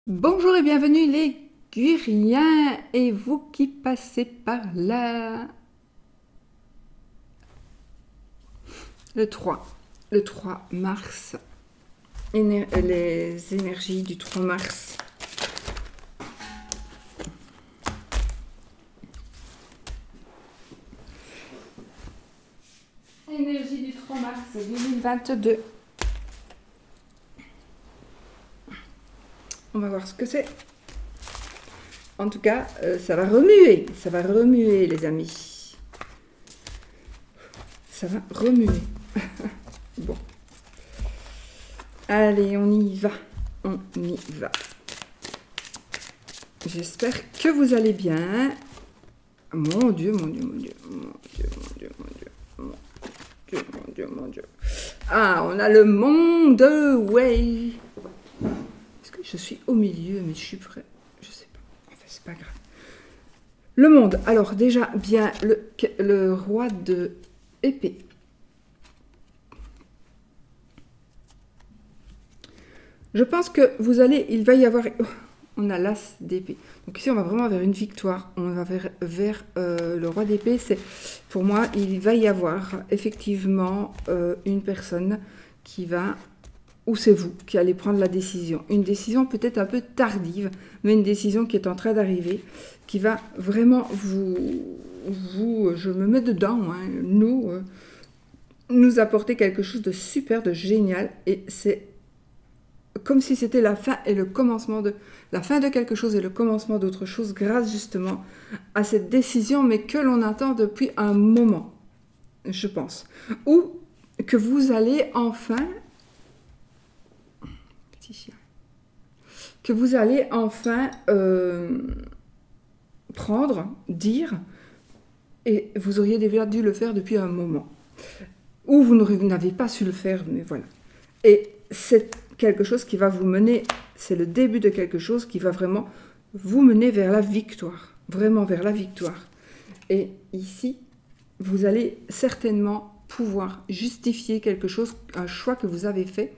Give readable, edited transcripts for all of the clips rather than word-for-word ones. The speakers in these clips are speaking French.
Bonjour et bienvenue les Guriens et vous qui passez par là. Le 3 mars, les énergies du 3 mars. Énergie du 3 mars 2022. On va voir ce que c'est. En tout cas, ça va remuer les amis. Ça va remuer. Bon. Allez, on y va. On y va. J'espère que vous allez bien. Mon Dieu, mon Dieu, mon Dieu, mon Dieu, mon Dieu, mon Dieu, mon Dieu, mon Dieu, mon Dieu. Ah, on a le monde, ouais. Est-ce que je suis au milieu, mais je suis prêt? Je sais pas. Enfin, c'est pas grave. Le monde. Alors déjà, bien, le roi de épée. Je pense que vous allez, il va y avoir... On a l'as d'épée. Donc ici, on va vraiment vers une victoire. On va vers le roi d'épée. C'est, pour moi, il va y avoir effectivement une personne qui va, ou c'est vous, qui allez prendre la décision. Une décision peut-être un peu tardive, mais une décision qui est en train d'arriver, qui va vraiment je me mets dedans, hein, nous apporter quelque chose de super, de génial. Et c'est comme si c'était la fin et le commencement de la fin de quelque chose et le commencement d'autre chose grâce justement à cette décision mais que l'on attend depuis un moment, je pense, ou que vous allez enfin petit chien, que vous allez enfin dire, et vous auriez déjà dû le faire depuis un moment, ou vous n'avez pas su le faire, mais voilà. Et c'est quelque chose qui va vous mener, c'est le début de quelque chose qui va vraiment vous mener vers la victoire, vraiment vers la victoire. Et ici, vous allez certainement pouvoir justifier quelque chose, un choix que vous avez fait.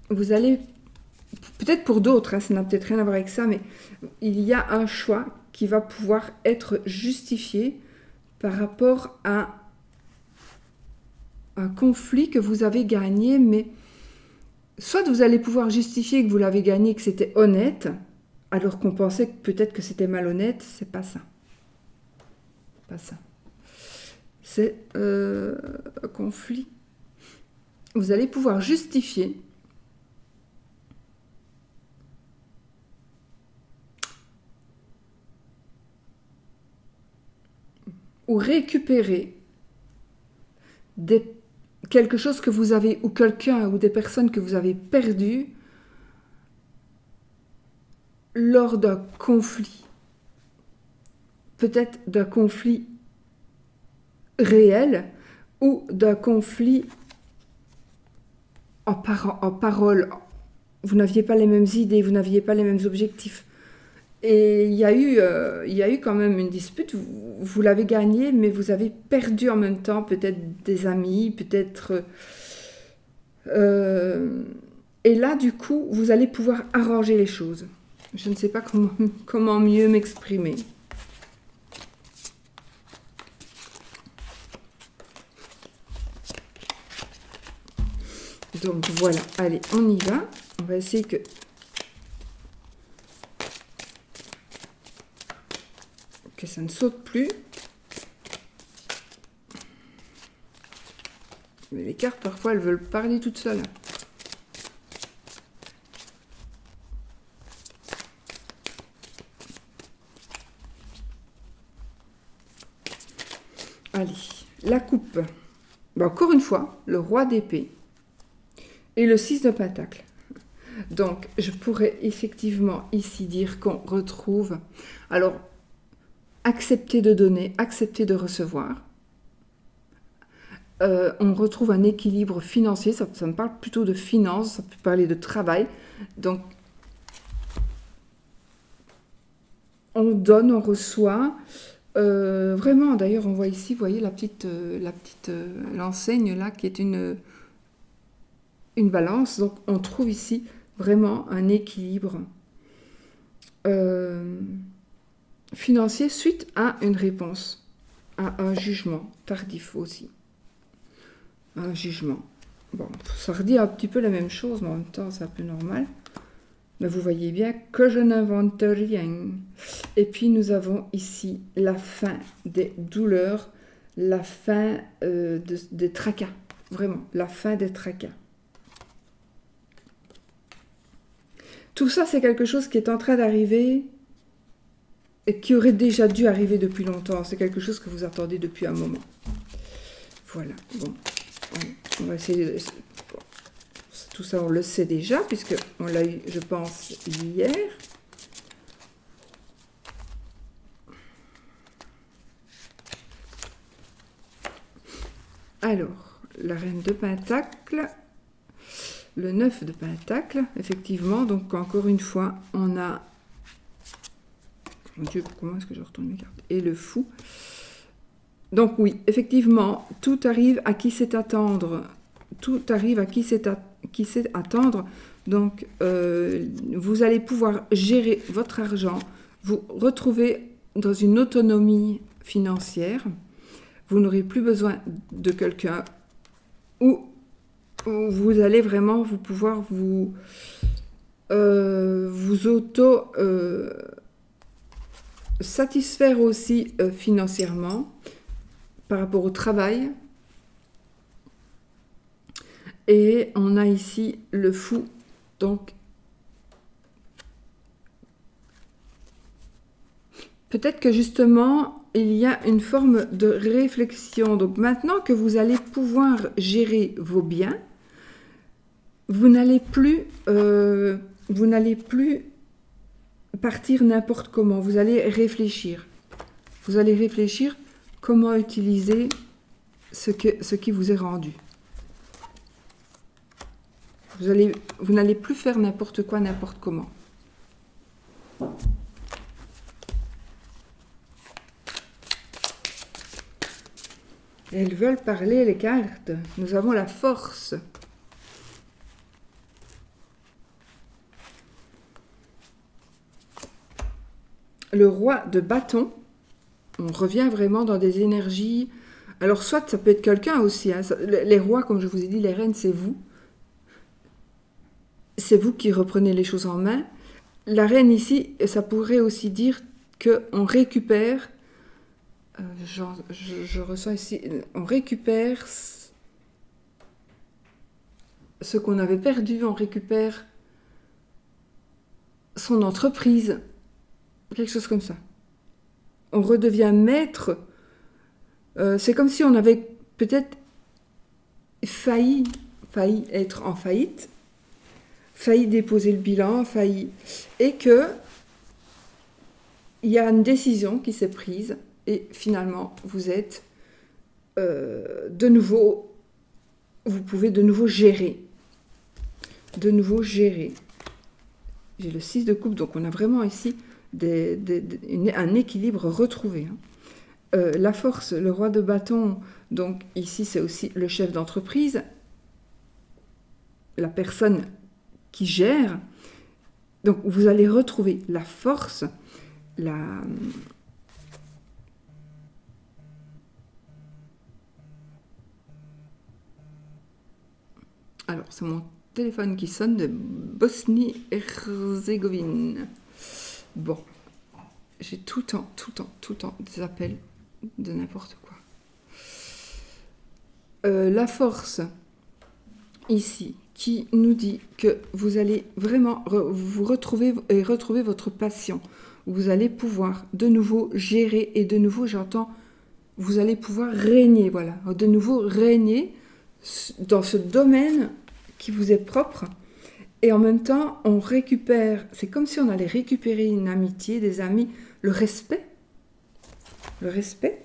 Vous allez, peut-être pour d'autres, hein, ça n'a peut-être rien à voir avec ça, mais il y a un choix qui va pouvoir être justifié par rapport à un conflit que vous avez gagné, mais soit vous allez pouvoir justifier que vous l'avez gagné, que c'était honnête, alors qu'on pensait que peut-être que c'était malhonnête. C'est pas ça. Pas ça. C'est un conflit. Vous allez pouvoir justifier ou récupérer quelque chose que vous avez, ou quelqu'un, ou des personnes que vous avez perdues lors d'un conflit. Peut-être d'un conflit réel ou d'un conflit en parole. Vous n'aviez pas les mêmes idées, vous n'aviez pas les mêmes objectifs. Et il y a eu quand même une dispute, vous l'avez gagnée, mais vous avez perdu en même temps peut-être des amis, peut-être... et là, du coup, vous allez pouvoir arranger les choses. Je ne sais pas comment mieux m'exprimer. Donc voilà, allez, on y va. On va essayer que ça ne saute plus. Mais les cartes, parfois, elles veulent parler toutes seules. Allez, la coupe. Ben, encore une fois, le roi d'épée et le 6 de pentacle. Donc, je pourrais effectivement ici dire qu'on retrouve... Alors, accepter de donner, accepter de recevoir. On retrouve un équilibre financier, ça me parle plutôt de finances, ça peut parler de travail. Donc, on donne, on reçoit. Vraiment, d'ailleurs, on voit ici, vous voyez l'enseigne là, qui est une balance. Donc, on trouve ici vraiment un équilibre financier suite à une réponse, à un jugement tardif aussi. Un jugement. Bon, ça redit un petit peu la même chose, mais en même temps, c'est un peu normal. Mais vous voyez bien que je n'invente rien. Et puis, nous avons ici la fin des douleurs, la fin des tracas. Vraiment, la fin des tracas. Tout ça, c'est quelque chose qui est en train d'arriver et qui aurait déjà dû arriver depuis longtemps. C'est quelque chose que vous attendez depuis un moment. Voilà, bon. On va essayer de... Bon. Tout ça, on le sait déjà, puisqu'on l'a eu, je pense, hier. Alors, la reine de Pentacle, le 9 de Pentacle, effectivement. Donc, encore une fois, on a... Mon Dieu, comment est-ce que je retourne mes cartes? Et le fou. Donc, oui, effectivement, tout arrive à qui sait attendre. Tout arrive à qui sait attendre. Donc, vous allez pouvoir gérer votre argent, vous retrouver dans une autonomie financière. Vous n'aurez plus besoin de quelqu'un où vous allez vraiment pouvoir vous auto satisfaire aussi financièrement par rapport au travail. Et on a ici le fou, donc peut-être que justement il y a une forme de réflexion. Donc maintenant que vous allez pouvoir gérer vos biens, vous n'allez plus partir n'importe comment. Vous allez réfléchir. Vous allez réfléchir comment utiliser ce qui vous est rendu. Vous n'allez plus faire n'importe quoi, n'importe comment. Elles veulent parler, les cartes. Nous avons la force. Le roi de bâton. On revient vraiment dans des énergies. Alors, soit ça peut être quelqu'un aussi. Hein. Les rois, comme je vous ai dit, les reines, c'est vous. C'est vous qui reprenez les choses en main. La reine ici, ça pourrait aussi dire qu'on récupère, je ressens ici, on récupère ce qu'on avait perdu, on récupère son entreprise, quelque chose comme ça. On redevient maître. C'est comme si on avait peut-être failli être en faillite, failli déposer le bilan, et que il y a une décision qui s'est prise et finalement vous êtes de nouveau, vous pouvez de nouveau gérer. J'ai le 6 de coupe, donc on a vraiment ici un équilibre retrouvé. Hein. La force, le roi de bâton, donc ici c'est aussi le chef d'entreprise, la personne qui gère. Donc vous allez retrouver la force, Alors, c'est mon téléphone qui sonne de Bosnie-Herzégovine. Bon, j'ai tout le temps des appels de n'importe quoi. La force, ici, qui nous dit que vous allez vraiment vous retrouver votre passion. Vous allez pouvoir de nouveau gérer et de nouveau, j'entends, vous allez pouvoir régner, voilà, de nouveau régner dans ce domaine qui vous est propre. Et en même temps, on récupère, c'est comme si on allait récupérer une amitié, des amis, le respect. Le respect.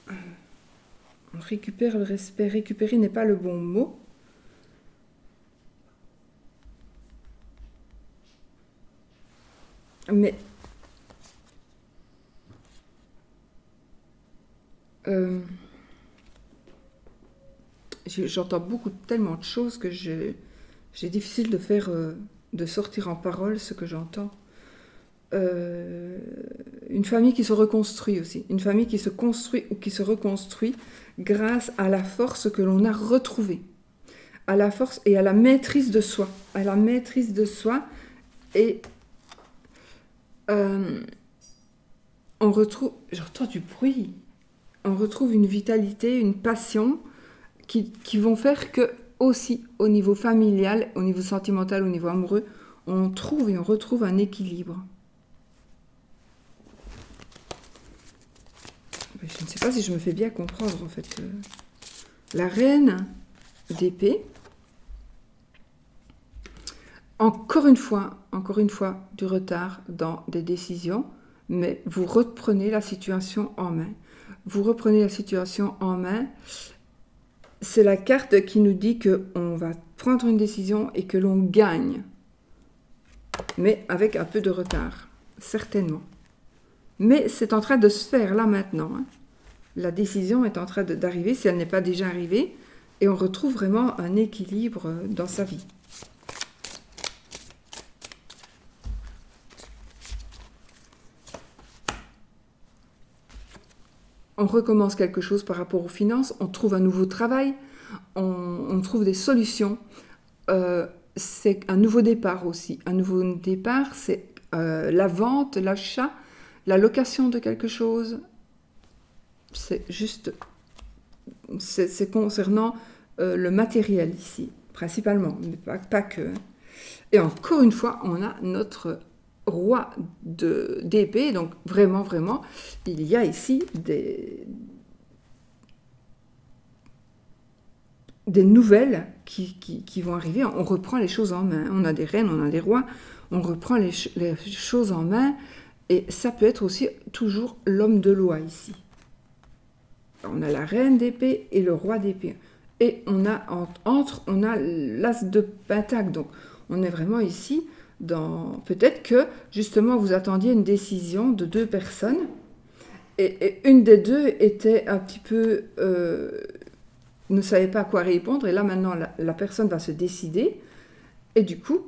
On récupère le respect. Récupérer n'est pas le bon mot. Mais J'entends tellement de choses que j'ai difficile de faire, de sortir en parole ce que j'entends. Une famille qui se reconstruit aussi, une famille qui se construit ou qui se reconstruit grâce à la force que l'on a retrouvée, à la force et à la maîtrise de soi, à la maîtrise de soi, et on retrouve, j'entends du bruit, on retrouve une vitalité, une passion qui vont faire que aussi au niveau familial, au niveau sentimental, au niveau amoureux, on trouve et on retrouve un équilibre. Je ne sais pas si je me fais bien comprendre en fait. La reine d'épée, encore une fois, du retard dans des décisions, mais vous reprenez la situation en main. Vous reprenez la situation en main. C'est la carte qui nous dit qu'on va prendre une décision et que l'on gagne, mais avec un peu de retard, certainement. Mais c'est en train de se faire là maintenant. Hein. La décision est en train d'arriver, si elle n'est pas déjà arrivée, et on retrouve vraiment un équilibre dans sa vie. On recommence quelque chose par rapport aux finances, on trouve un nouveau travail, on trouve des solutions. C'est un nouveau départ aussi. Un nouveau départ, c'est la vente, l'achat, la location de quelque chose. C'est juste, c'est concernant le matériel ici, principalement, mais pas que. Et encore une fois, on a notre roi d'épée, donc vraiment, il y a ici des nouvelles qui vont arriver. On reprend les choses en main. On a des reines, on a des rois, on reprend les choses en main, et ça peut être aussi toujours l'homme de loi ici. On a la reine d'épée et le roi d'épée. Et on a on a l'as de pentacle. Donc on est vraiment ici dans... Peut-être que justement vous attendiez une décision de deux personnes et une des deux était un petit peu... ne savait pas à quoi répondre, et là maintenant la personne va se décider, et du coup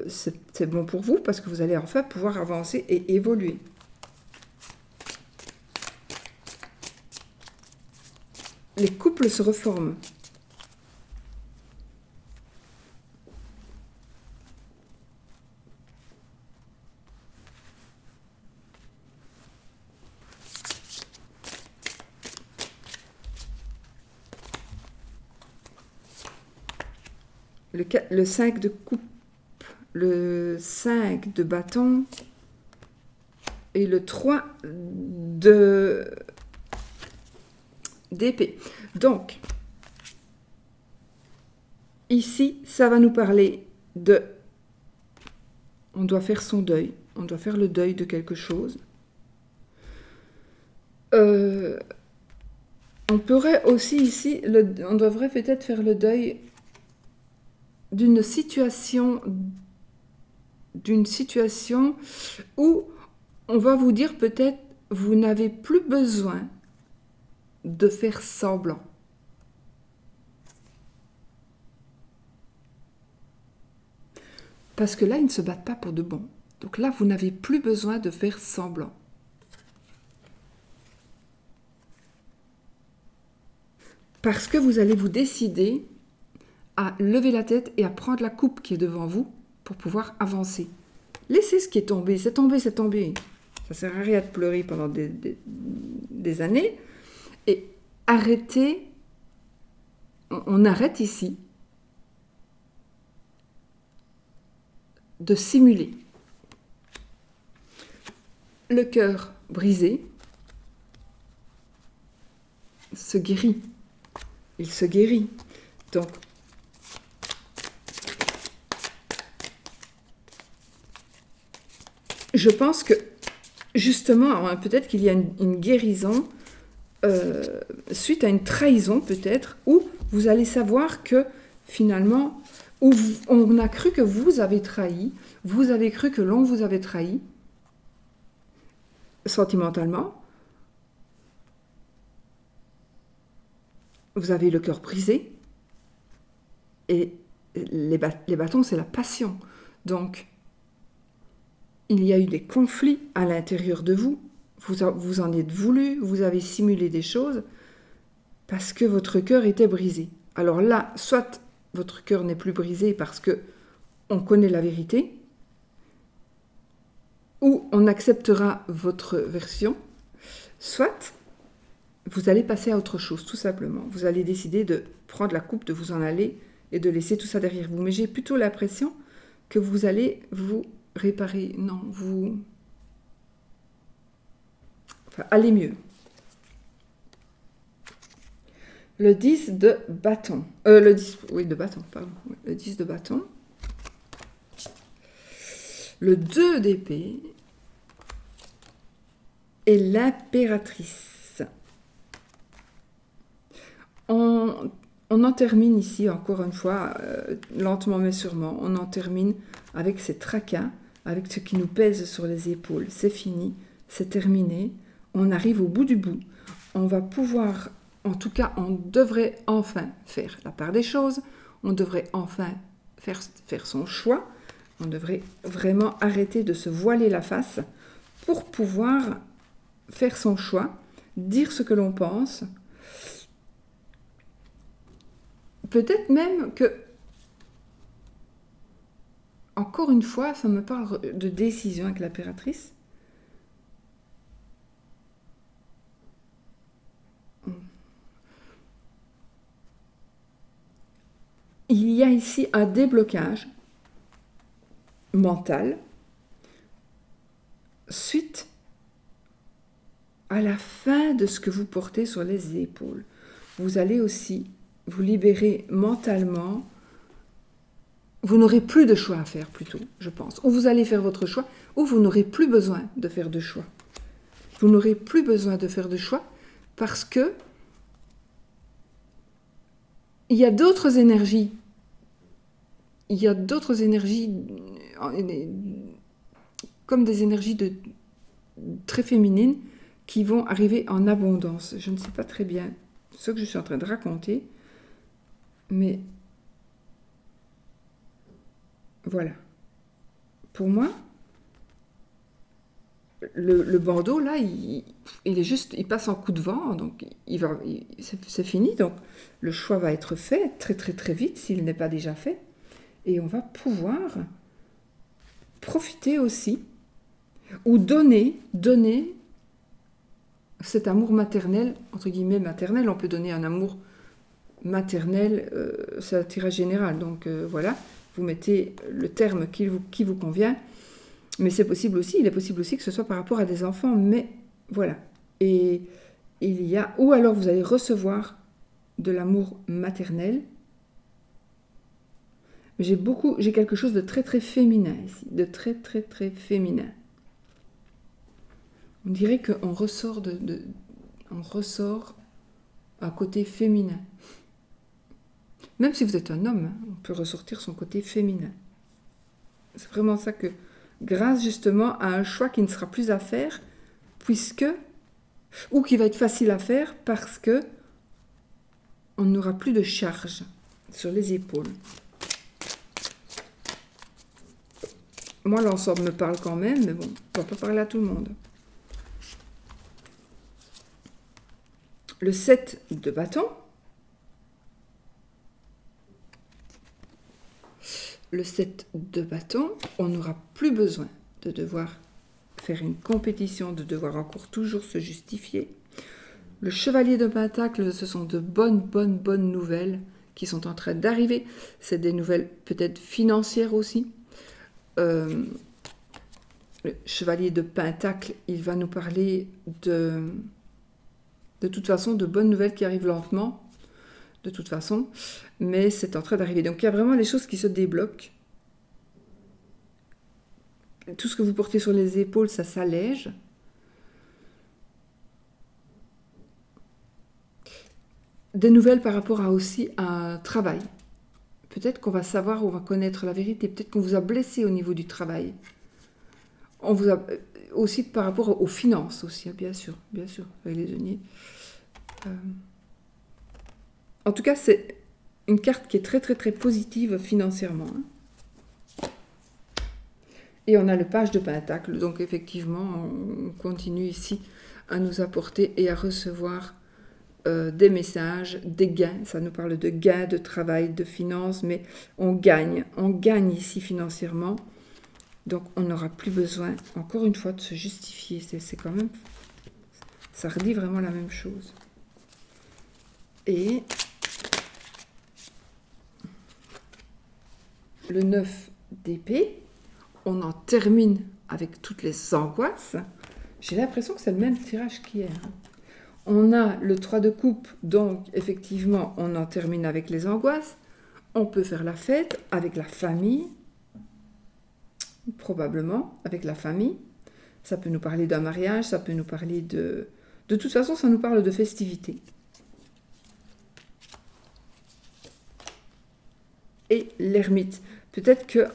c'est bon pour vous parce que vous allez enfin pouvoir avancer et évoluer. Les couples se reforment. Le 5 de coupe, le 5 de bâton et le 3 d'épée. Donc, ici, ça va nous parler de... On doit faire son deuil. On doit faire le deuil de quelque chose. On pourrait aussi ici... on devrait peut-être faire le deuil d'une situation où on va vous dire peut-être vous n'avez plus besoin de faire semblant. Parce que là, ils ne se battent pas pour de bon. Donc là, vous n'avez plus besoin de faire semblant. Parce que vous allez vous décider à lever la tête et à prendre la coupe qui est devant vous pour pouvoir avancer. Laissez ce qui est tombé, c'est tombé, c'est tombé. Ça sert à rien de pleurer pendant des années. Et arrêtez, on arrête ici de simuler. Le cœur brisé se guérit. Il se guérit. Donc, je pense que, justement, peut-être qu'il y a une guérison suite à une trahison, peut-être, où vous allez savoir que, finalement, on a cru que vous avez trahi, vous avez cru que l'on vous avait trahi, sentimentalement, vous avez le cœur brisé. Et les bâtons, c'est la passion. Donc, il y a eu des conflits à l'intérieur de vous. Vous en êtes voulu, vous avez simulé des choses parce que votre cœur était brisé. Alors là, soit votre cœur n'est plus brisé parce que on connaît la vérité, ou on acceptera votre version, soit vous allez passer à autre chose, tout simplement. Vous allez décider de prendre la coupe, de vous en aller et de laisser tout ça derrière vous. Mais j'ai plutôt l'impression que vous allez vous réparer. Non, enfin, allez mieux. Le 10 de bâton. Le 10 de bâton, pardon. Le 10 de bâton. Le 2 d'épée. Et l'impératrice. On en termine ici, encore une fois, lentement mais sûrement, on en termine avec ces tracas, avec ce qui nous pèse sur les épaules. C'est fini, c'est terminé, on arrive au bout du bout. On va pouvoir, en tout cas, on devrait enfin faire la part des choses, on devrait enfin faire son choix, on devrait vraiment arrêter de se voiler la face pour pouvoir faire son choix, dire ce que l'on pense. Peut-être même que, encore une fois, ça me parle de décision avec l'impératrice. Il y a ici un déblocage mental suite à la fin de ce que vous portez sur les épaules. Vous allez aussi vous libérer mentalement. Vous n'aurez plus de choix à faire plutôt, je pense. Ou vous allez faire votre choix, ou vous n'aurez plus besoin de faire de choix. Vous n'aurez plus besoin de faire de choix parce que il y a d'autres énergies. Il y a d'autres énergies comme des énergies très féminines qui vont arriver en abondance. Je ne sais pas très bien ce que je suis en train de raconter, mais voilà. Pour moi, le bandeau, là, il est juste, il passe en coup de vent, donc c'est fini. Donc, le choix va être fait très, très, très vite, s'il n'est pas déjà fait. Et on va pouvoir profiter aussi, ou donner cet amour maternel, entre guillemets maternel. On peut donner un amour maternel, c'est un tirage général. Donc, voilà, vous mettez le terme qui vous convient. Mais c'est possible aussi, il est possible aussi que ce soit par rapport à des enfants, mais voilà. Et il y a, ou alors vous allez recevoir de l'amour maternel. J'ai quelque chose de très très féminin ici, de très très très féminin. On dirait qu'on ressort on ressort un côté féminin. Même si vous êtes un homme, on peut ressortir son côté féminin. C'est vraiment ça que, grâce justement à un choix qui ne sera plus à faire, ou qui va être facile à faire parce que on n'aura plus de charge sur les épaules. Moi, l'ensemble me parle quand même, mais bon, on ne va pas parler à tout le monde. Le 7 de bâton. Le 7 de bâton, on n'aura plus besoin de devoir faire une compétition, de devoir encore toujours se justifier. Le chevalier de pentacle, ce sont de bonnes nouvelles qui sont en train d'arriver. C'est des nouvelles peut-être financières aussi. Le chevalier de pentacle, il va nous parler de toute façon de bonnes nouvelles qui arrivent lentement, de toute façon, mais c'est en train d'arriver. Donc il y a vraiment les choses qui se débloquent. Tout ce que vous portez sur les épaules, ça s'allège. Des nouvelles par rapport à aussi un travail. Peut-être qu'on va savoir, on va connaître la vérité. Peut-être qu'on vous a blessé au niveau du travail. On vous a aussi par rapport aux finances aussi, bien sûr, avec les deniers. En tout cas, c'est une carte qui est très très très positive financièrement. Hein. Et on a le page de Pentacle. Donc effectivement, on continue ici à nous apporter et à recevoir des messages, des gains. Ça nous parle de gains, de travail, de finances, mais on gagne ici financièrement. Donc on n'aura plus besoin, encore une fois, de se justifier. C'est quand même, ça redit vraiment la même chose. Et le 9 d'épée, on en termine avec toutes les angoisses. J'ai l'impression que c'est le même tirage qu'hier. On a le 3 de coupe, donc effectivement, on en termine avec les angoisses. On peut faire la fête avec la famille, probablement avec la famille. Ça peut nous parler d'un mariage, ça peut nous parler de... De toute façon, ça nous parle de festivité. Et l'ermite. Peut-être que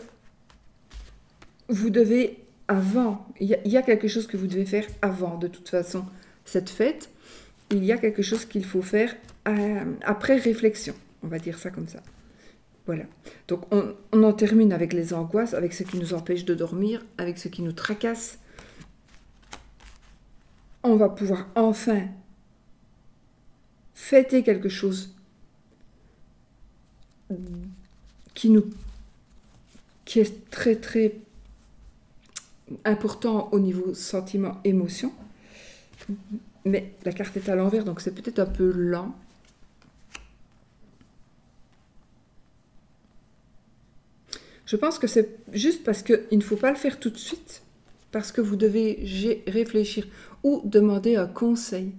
vous devez, avant, il y a quelque chose que vous devez faire avant, de toute façon, cette fête. Il y a quelque chose qu'il faut faire après réflexion, on va dire ça comme ça. Voilà. Donc on en termine avec les angoisses, avec ce qui nous empêche de dormir, avec ce qui nous tracasse. On va pouvoir enfin fêter quelque chose qui est très très important au niveau sentiment, émotion. Mais la carte est à l'envers, donc c'est peut-être un peu lent. Je pense que c'est juste parce qu'il ne faut pas le faire tout de suite, parce que vous devez réfléchir ou demander un conseil.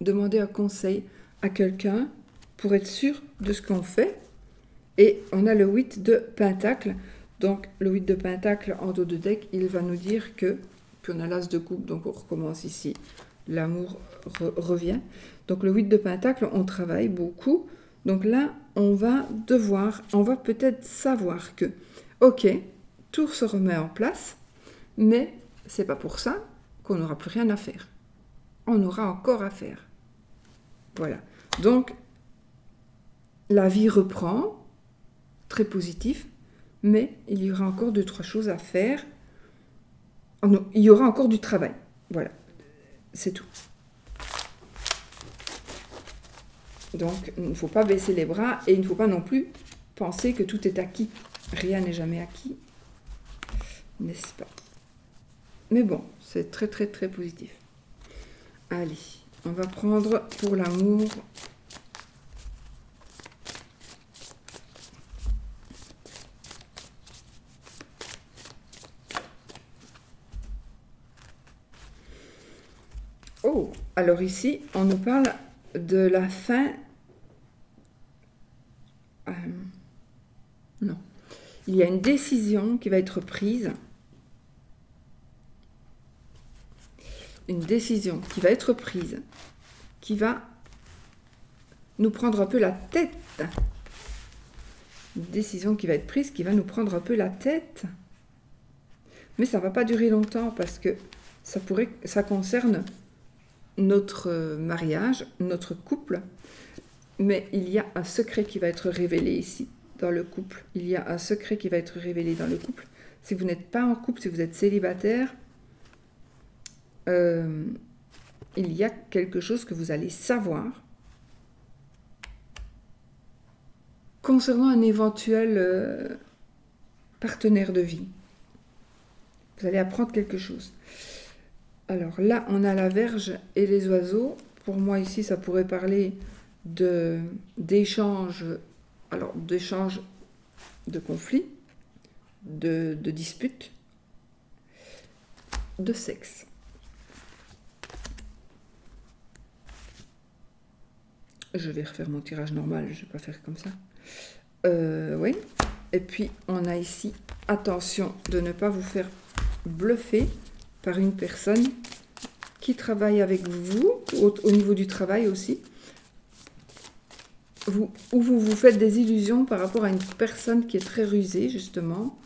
Demander un conseil à quelqu'un pour être sûr de ce qu'on fait. Et on a le 8 de Pentacle. Donc le 8 de Pentacle en dos de deck, il va nous dire que... Puis on a l'As de coupe, donc on recommence ici. L'amour revient. Donc le 8 de Pentacle, on travaille beaucoup. Donc là, on va peut-être savoir que, ok, tout se remet en place, mais c'est pas pour ça qu'on n'aura plus rien à faire. On aura encore à faire. Voilà. Donc, la vie reprend, très positif, mais il y aura encore 2-3 choses à faire. Oh non, il y aura encore du travail. Voilà. C'est tout. Donc, il ne faut pas baisser les bras et il ne faut pas non plus penser que tout est acquis. Rien n'est jamais acquis, n'est-ce pas? Mais bon, c'est très très très positif. Allez, on va prendre pour l'amour. Oh, alors ici, on nous parle de la fin. Non. Il y a une décision qui va être prise. Une décision qui va être prise, qui va nous prendre un peu la tête. Une décision qui va être prise, qui va nous prendre un peu la tête. Mais ça ne va pas durer longtemps parce que ça concerne notre mariage, notre couple. Mais il y a un secret qui va être révélé ici, dans le couple. Il y a un secret qui va être révélé dans le couple. Si vous n'êtes pas en couple, si vous êtes célibataire, il y a quelque chose que vous allez savoir concernant un éventuel partenaire de vie. Vous allez apprendre quelque chose. Alors là, on a la Vierge et les oiseaux. Pour moi, ici, ça pourrait parler d'échanges, alors d'échanges de conflits, de disputes, de sexe. Je vais refaire mon tirage normal, je ne vais pas faire comme ça. Oui. Et puis, on a ici, attention de ne pas vous faire bluffer par une personne qui travaille avec vous, au niveau du travail aussi, où vous vous faites des illusions par rapport à une personne qui est très rusée, justement.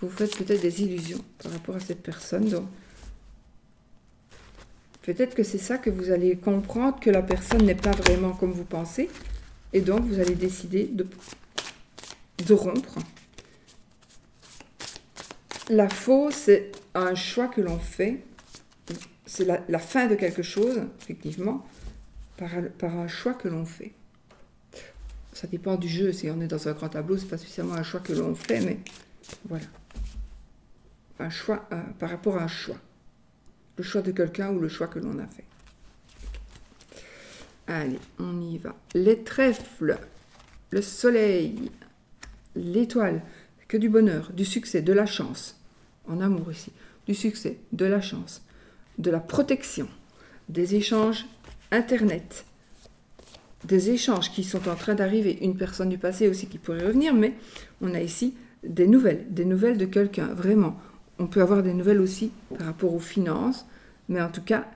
Vous faites peut-être des illusions par rapport à cette personne. Donc, peut-être que c'est ça que vous allez comprendre, que la personne n'est pas vraiment comme vous pensez. Et donc, vous allez décider de rompre. La faux, c'est un choix que l'on fait. C'est la fin de quelque chose, effectivement, par un choix que l'on fait. Ça dépend du jeu. Si on est dans un grand tableau, c'est pas spécialement un choix que l'on fait, mais voilà. Un choix par rapport à un choix. Le choix de quelqu'un ou le choix que l'on a fait. Allez, on y va. Les trèfles, le soleil, l'étoile, que du bonheur, du succès, de la chance. En amour ici. Du succès, de la chance, de la protection, des échanges Internet, des échanges qui sont en train d'arriver. Une personne du passé aussi qui pourrait revenir, mais on a ici des nouvelles de quelqu'un, vraiment. On peut avoir des nouvelles aussi par rapport aux finances, mais en tout cas,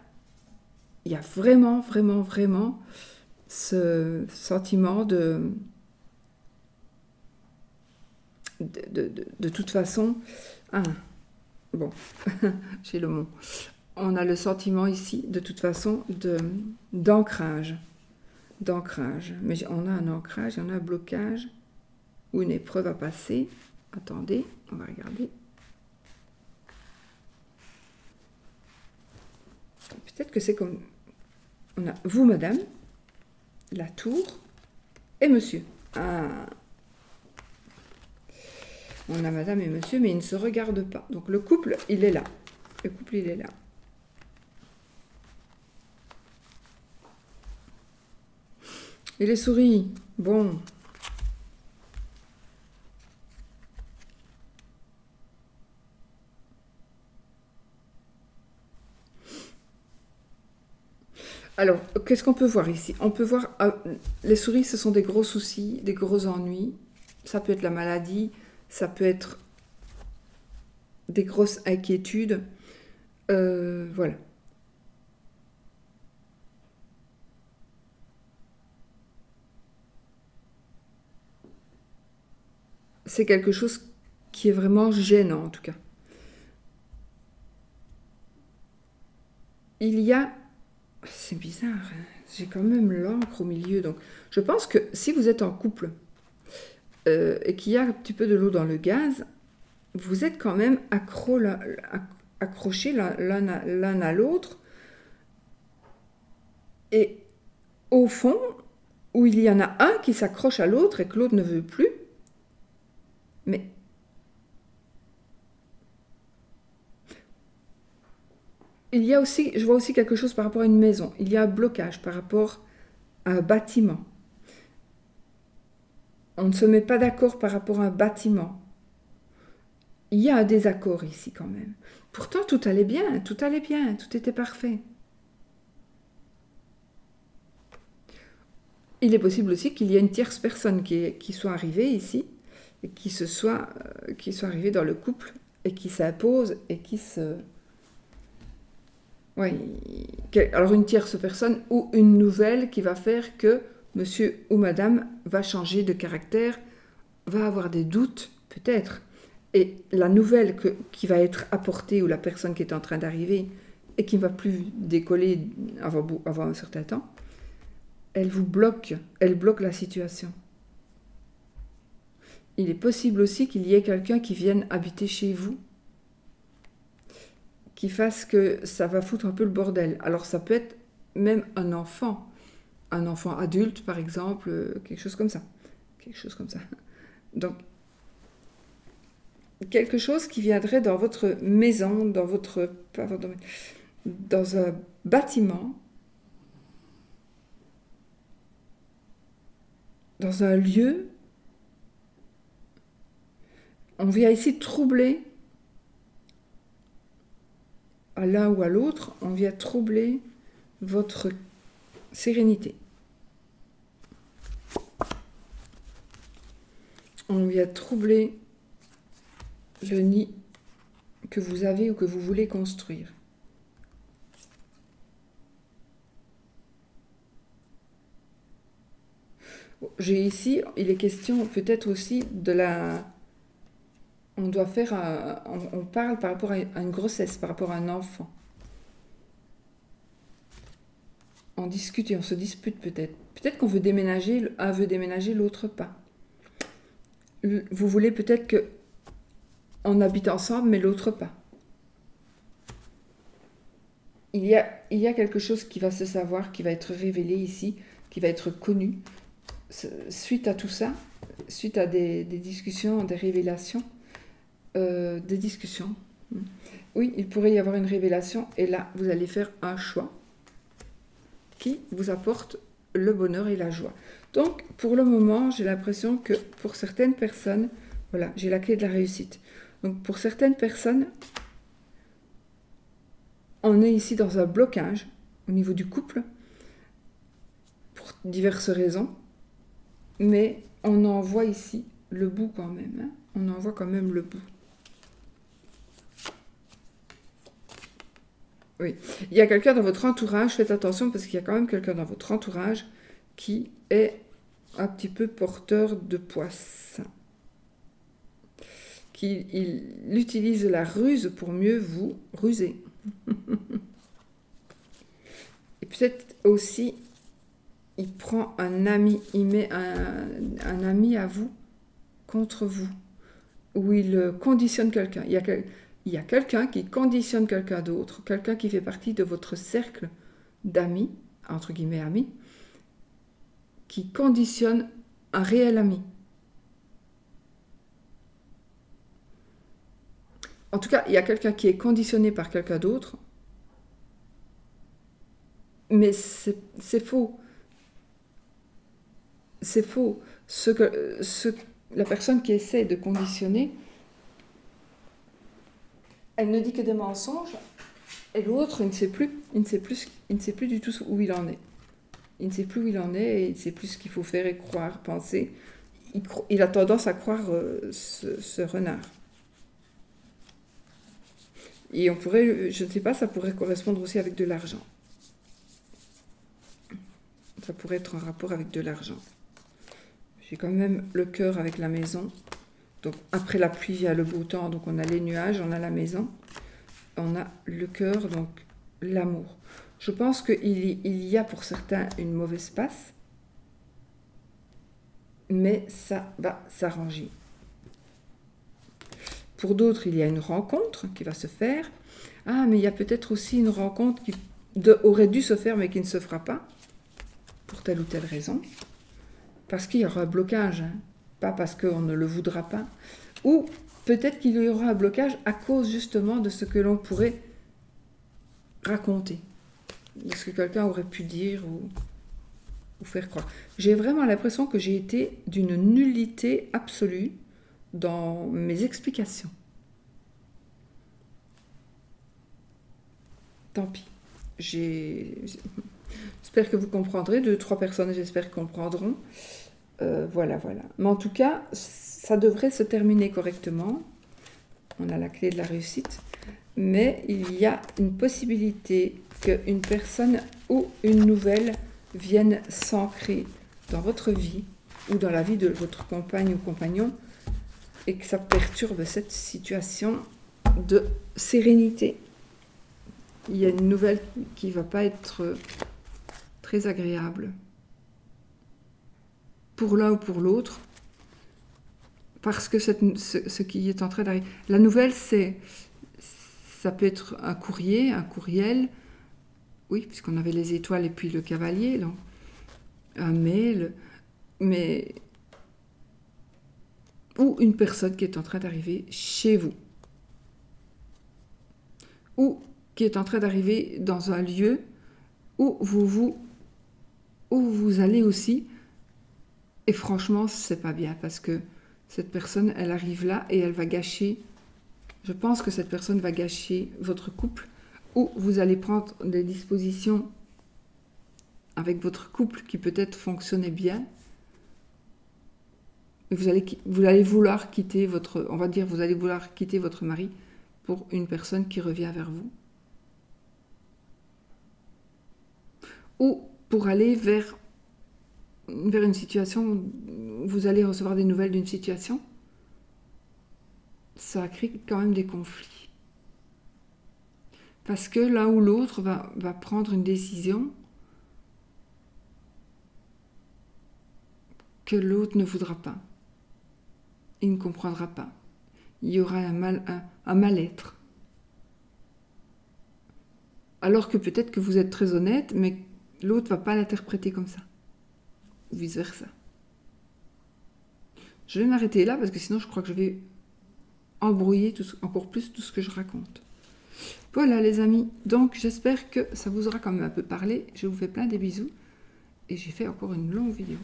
il y a vraiment, vraiment, vraiment ce sentiment de toute façon... Ah, bon, j'ai le mot. On a le sentiment ici, de toute façon, d'ancrage. Mais on a un ancrage, on a un blocage ou une épreuve à passer. Attendez, on va regarder. Peut-être que c'est comme... On a vous, madame, la tour et monsieur. Ah. On a madame et monsieur, mais ils ne se regardent pas. Donc le couple, il est là. Le couple, il est là. Et les souris, bon. Alors, qu'est-ce qu'on peut voir ici? On peut voir, les souris, ce sont des gros soucis, des gros ennuis. Ça peut être la maladie, ça peut être des grosses inquiétudes. Voilà. C'est quelque chose qui est vraiment gênant, en tout cas. Il y a... C'est bizarre, hein, j'ai quand même l'encre au milieu. Donc, je pense que si vous êtes en couple et qu'il y a un petit peu de l'eau dans le gaz, vous êtes quand même accrochés l'un à l'autre. Et au fond, où il y en a un qui s'accroche à l'autre et que l'autre ne veut plus, mais il y a aussi, je vois aussi quelque chose par rapport à une maison. Il y a un blocage par rapport à un bâtiment. On ne se met pas d'accord par rapport à un bâtiment. Il y a un désaccord ici quand même. Pourtant, tout allait bien, tout était parfait. Il est possible aussi qu'il y ait une tierce personne qui soit arrivée ici, et qui soit arrivée dans le couple, et qui s'impose, et qui se... Ouais, alors une tierce personne ou une nouvelle qui va faire que monsieur ou madame va changer de caractère, va avoir des doutes, peut-être. Et la nouvelle qui va être apportée, ou la personne qui est en train d'arriver, et qui ne va plus décoller avant un certain temps, elle bloque la situation. Il est possible aussi qu'il y ait quelqu'un qui vienne habiter chez vous, qui fasse que ça va foutre un peu le bordel. Alors ça peut être même un enfant adulte par exemple, quelque chose comme ça. Donc, quelque chose qui viendrait dans votre maison, dans un bâtiment, dans un lieu. On vient ici troubler, à l'un ou à l'autre, on vient troubler votre sérénité. On vient troubler le nid que vous avez ou que vous voulez construire. J'ai ici, il est question peut-être aussi de la... On doit faire on parle par rapport à une grossesse, par rapport à un enfant. On discute et on se dispute peut-être Peut-être qu'on veut déménager, un veut déménager, l'autre pas. Vous voulez peut-être qu'on habite ensemble, mais l'autre pas. Il y a quelque chose qui va se savoir, qui va être révélé ici, qui va être connu. Suite à tout ça, suite à des discussions, des révélations, des discussions. Oui, il pourrait y avoir une révélation et là, vous allez faire un choix qui vous apporte le bonheur et la joie. Donc, pour le moment, j'ai l'impression que pour certaines personnes, voilà, j'ai la clé de la réussite. Donc, pour certaines personnes, on est ici dans un blocage au niveau du couple, pour diverses raisons, mais on en voit ici le bout quand même. Hein. On en voit quand même le bout. Oui, il y a quelqu'un dans votre entourage, faites attention parce qu'il y a quand même quelqu'un dans votre entourage qui est un petit peu porteur de poisse. Il utilise la ruse pour mieux vous ruser. Et peut-être aussi, il prend un ami, il met un ami à vous contre vous, ou il conditionne quelqu'un. Il y a quelqu'un qui conditionne quelqu'un d'autre, quelqu'un qui fait partie de votre cercle d'amis, entre guillemets amis, qui conditionne un réel ami. En tout cas, il y a quelqu'un qui est conditionné par quelqu'un d'autre, mais c'est faux. C'est faux. La personne qui essaie de conditionner, elle ne dit que des mensonges, et l'autre, il ne sait plus du tout où il en est. Il ne sait plus où il en est, et il ne sait plus ce qu'il faut faire et croire, penser. Il a tendance à croire ce renard. Et on pourrait, je ne sais pas, ça pourrait correspondre aussi avec de l'argent. Ça pourrait être en rapport avec de l'argent. J'ai quand même le cœur avec la maison. Donc après la pluie, il y a le beau temps, donc on a les nuages, on a la maison, on a le cœur, donc l'amour. Je pense qu'il y a pour certains une mauvaise passe, mais ça va s'arranger. Pour d'autres, il y a une rencontre qui va se faire. Ah, mais il y a peut-être aussi une rencontre qui aurait dû se faire, mais qui ne se fera pas, pour telle ou telle raison. Parce qu'il y aura un blocage, hein. Pas parce qu'on ne le voudra pas. Ou peut-être qu'il y aura un blocage à cause justement de ce que l'on pourrait raconter. De ce que quelqu'un aurait pu dire ou faire croire. J'ai vraiment l'impression que j'ai été d'une nullité absolue dans mes explications. Tant pis. J'espère que vous comprendrez. 2-3 personnes, j'espère, comprendront. Voilà. Mais en tout cas, ça devrait se terminer correctement. On a la clé de la réussite. Mais il y a une possibilité qu'une personne ou une nouvelle vienne s'ancrer dans votre vie ou dans la vie de votre compagne ou compagnon et que ça perturbe cette situation de sérénité. Il y a une nouvelle qui ne va pas être très agréable pour l'un ou pour l'autre, parce que ce qui est en train d'arriver. La nouvelle, ça peut être un courrier, un courriel, oui, puisqu'on avait les étoiles et puis le cavalier, donc un mail, mais ou une personne qui est en train d'arriver chez vous, ou qui est en train d'arriver dans un lieu où vous allez aussi. Et franchement, c'est pas bien parce que cette personne, elle arrive là et elle va gâcher. Je pense que cette personne va gâcher votre couple ou vous allez prendre des dispositions avec votre couple qui peut-être fonctionnait bien. Et vous allez vouloir quitter vous allez vouloir quitter votre mari pour une personne qui revient vers vous. Ou pour aller vers une situation où vous allez recevoir des nouvelles d'une situation, ça crée quand même des conflits. Parce que l'un ou l'autre va prendre une décision que l'autre ne voudra pas. Il ne comprendra pas. Il y aura un mal-être. Alors que peut-être que vous êtes très honnête, mais l'autre ne va pas l'interpréter comme ça. Ou vice-versa. Je vais m'arrêter là parce que sinon je crois que je vais embrouiller encore plus tout ce que je raconte. Voilà les amis, donc j'espère que ça vous aura quand même un peu parlé. Je vous fais plein de bisous et j'ai fait encore une longue vidéo.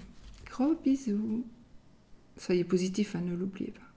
Gros bisous. Soyez positifs, hein, ne l'oubliez pas.